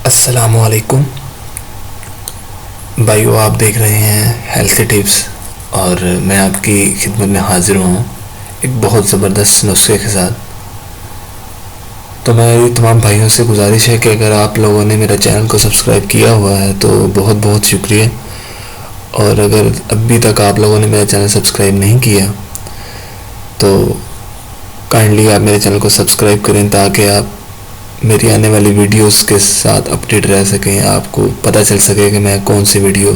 السلام علیکم بھائیو، آپ دیکھ رہے ہیں ہیلتھی ٹپس اور میں آپ کی خدمت میں حاضر ہوں ایک بہت زبردست نسخے کے ساتھ۔ تو میری تمام بھائیوں سے گزارش ہے کہ اگر آپ لوگوں نے میرا چینل کو سبسکرائب کیا ہوا ہے تو بہت بہت شکریہ، اور اگر ابھی تک آپ لوگوں نے میرا چینل سبسکرائب نہیں کیا تو کائنڈلی آپ میرے چینل کو سبسکرائب کریں تاکہ آپ میری آنے والی ویڈیوز کے ساتھ اپڈیٹ رہ سکیں، آپ کو پتہ چل سکے کہ میں کون سی ویڈیو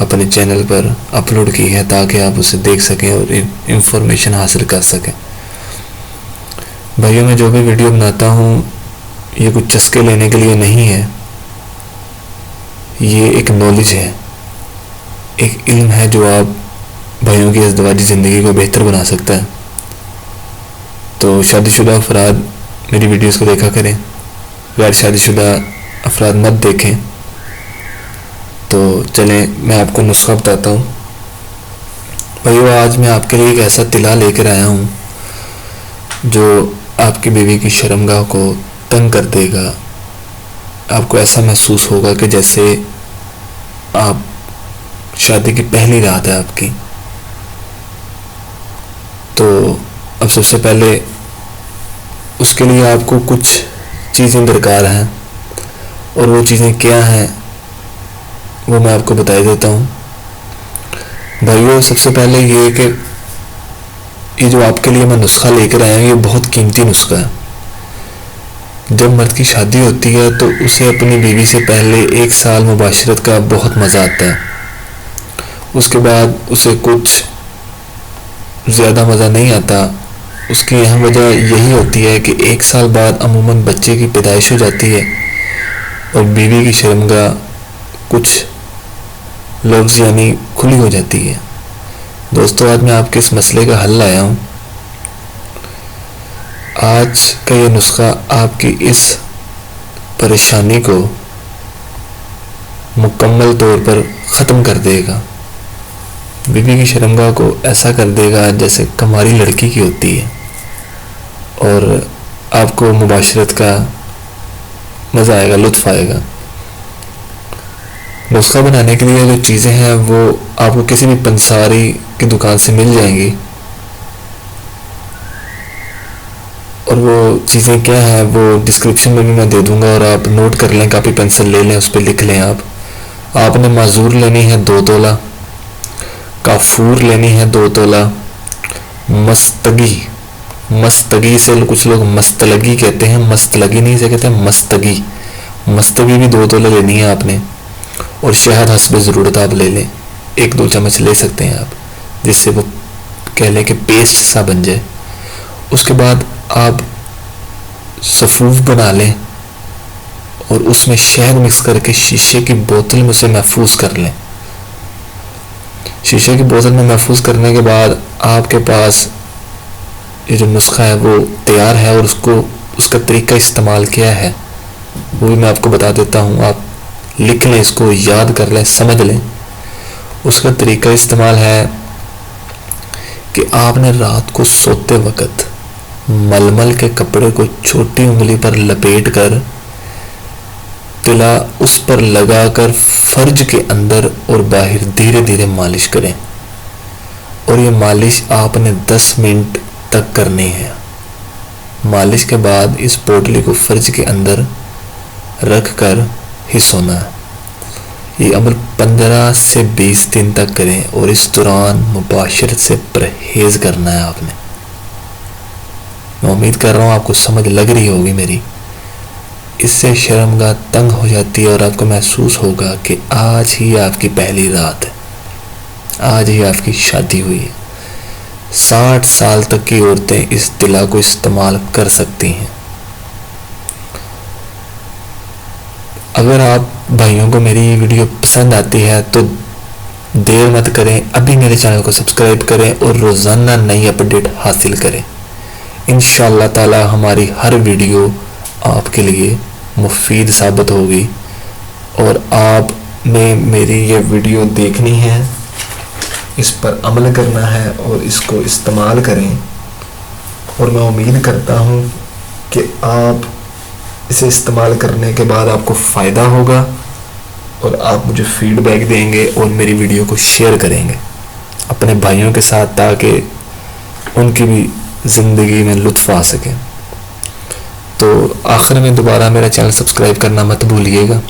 اپنے چینل پر اپلوڈ کی ہے، تاکہ آپ اسے دیکھ سکیں اور انفارمیشن حاصل کر سکیں۔ بھائیوں، میں جو بھی ویڈیو بناتا ہوں یہ کچھ چسکے لینے کے لیے نہیں ہے، یہ ایک نالج ہے، ایک علم ہے جو آپ بھائیوں کی ازدواجی زندگی کو بہتر بنا سکتا ہے۔ تو شادی شدہ افراد میری ویڈیوز کو دیکھا کریں، غیر شادی شدہ افراد مت دیکھیں۔ تو چلیں میں آپ کو نسخہ بتاتا ہوں۔ بھائیو، آج میں آپ کے لیے ایک ایسا طلا لے کر آیا ہوں جو آپ کی بیوی کی شرمگاہ کو تنگ کر دے گا۔ آپ کو ایسا محسوس ہوگا کہ جیسے آپ شادی کی پہلی رات ہے آپ کی۔ تو اب سب سے پہلے اس کے لیے آپ کو کچھ چیزیں درکار ہیں، اور وہ چیزیں کیا ہیں وہ میں آپ کو بتا دیتا ہوں۔ بھائیو، سب سے پہلے یہ کہ یہ جو آپ کے لیے میں نسخہ لے کر آیا ہوں یہ بہت قیمتی نسخہ ہے۔ جب مرد کی شادی ہوتی ہے تو اسے اپنی بیوی سے پہلے 1 سال مباشرت کا بہت مزہ آتا ہے، اس کے بعد اسے کچھ زیادہ مزہ نہیں آتا۔ اس کی اہم وجہ یہی ہوتی ہے کہ 1 سال بعد عموماً بچے کی پیدائش ہو جاتی ہے اور بیوی کی شرمگاہ کچھ لفظ یعنی کھلی ہو جاتی ہے۔ دوستو، آج میں آپ کے اس مسئلے کا حل لایا ہوں۔ آج کا یہ نسخہ آپ کی اس پریشانی کو مکمل طور پر ختم کر دے گا۔ بیوی کی شرمگاہ کو ایسا کر دے گا جیسے کماری لڑکی کی ہوتی ہے، اور آپ کو مباشرت کا مزہ آئے گا، لطف آئے گا۔ نسخہ بنانے کے لیے جو چیزیں ہیں وہ آپ کو کسی بھی پنساری کی دکان سے مل جائیں گی، اور وہ چیزیں کیا ہیں وہ ڈسکرپشن میں بھی میں دے دوں گا، اور آپ نوٹ کر لیں، کاپی پینسل لے لیں، اس پہ لکھ لیں۔ آپ نے معذور لینی ہے 2 تولہ، کافور لینی ہے 2 تولہ، مستگی سے کچھ لوگ مستلگی کہتے ہیں، مستلگی نہیں سے کہتے ہیں مستگی بھی 2 تولہ لینی ہے آپ نے، اور شہد حسب ضرورت آپ لے لیں، 1-2 چمچ لے سکتے ہیں آپ، جس سے وہ کہہ لیں کہ پیسٹ سا بن جائے۔ اس کے بعد آپ صفوف بنا لیں اور اس میں شہد مکس کر کے شیشے کی بوتل میں اسے محفوظ کر لیں۔ شیشے کی بوتل میں محفوظ کرنے کے بعد آپ کے پاس یہ جو نسخہ ہے وہ تیار ہے، اور اس کا طریقہ استعمال کیا ہے وہ بھی میں آپ کو بتا دیتا ہوں۔ آپ لکھ لیں، اس کو یاد کر لیں، سمجھ لیں۔ اس کا طریقہ استعمال ہے کہ آپ نے رات کو سوتے وقت ململ کے کپڑے کو چھوٹی انگلی پر لپیٹ کر تلا اس پر لگا کر فرج کے اندر اور باہر دھیرے دھیرے مالش کریں، اور یہ مالش آپ نے 10 منٹ تک کرنی ہے۔ مالش کے بعد اس پوٹلی کو فرج کے اندر رکھ کر ہی سونا ہے۔ یہ عمل 15 سے 20 دن تک کریں، اور اس دوران مباشرت سے پرہیز کرنا ہے آپ نے۔ میں امید کر رہا ہوں آپ کو سمجھ لگ رہی ہوگی میری۔ اس سے شرمگاہ تنگ ہو جاتی ہے، اور آپ کو محسوس ہوگا کہ آج ہی آپ کی پہلی رات ہے، آج ہی آپ کی شادی ہوئی ہے۔ 60 سال تک کی عورتیں اس طلا کو استعمال کر سکتی ہیں۔ اگر آپ بھائیوں کو میری یہ ویڈیو پسند آتی ہے تو دیر مت کریں، ابھی میرے چینل کو سبسکرائب کریں اور روزانہ نئی اپڈیٹ حاصل کریں۔ انشاءاللہ تعالی ہماری ہر ویڈیو آپ کے لیے مفید ثابت ہوگی، اور آپ نے میری یہ ویڈیو دیکھنی ہے، اس پر عمل کرنا ہے اور اس کو استعمال کریں، اور میں امید کرتا ہوں کہ آپ اسے استعمال کرنے کے بعد آپ کو فائدہ ہوگا اور آپ مجھے فیڈ بیک دیں گے اور میری ویڈیو کو شیئر کریں گے اپنے بھائیوں کے ساتھ تاکہ ان کی بھی زندگی میں لطف آ سکے۔ تو آخر میں دوبارہ میرا چینل سبسکرائب کرنا مت بھولیے گا،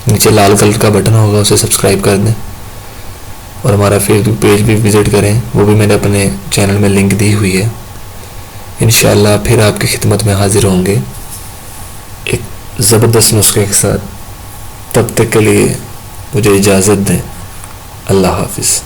نیچے لال کلر کا بٹن ہوگا اسے سبسکرائب کر دیں، اور ہمارا فیس بک پیج بھی وزٹ کریں، وہ بھی میں نے اپنے چینل میں لنک دی ہوئی ہے۔ انشاءاللہ پھر آپ کی خدمت میں حاضر ہوں گے ایک زبردست نسخے کے ساتھ۔ تب تک کے لیے مجھے اجازت دیں، اللہ حافظ۔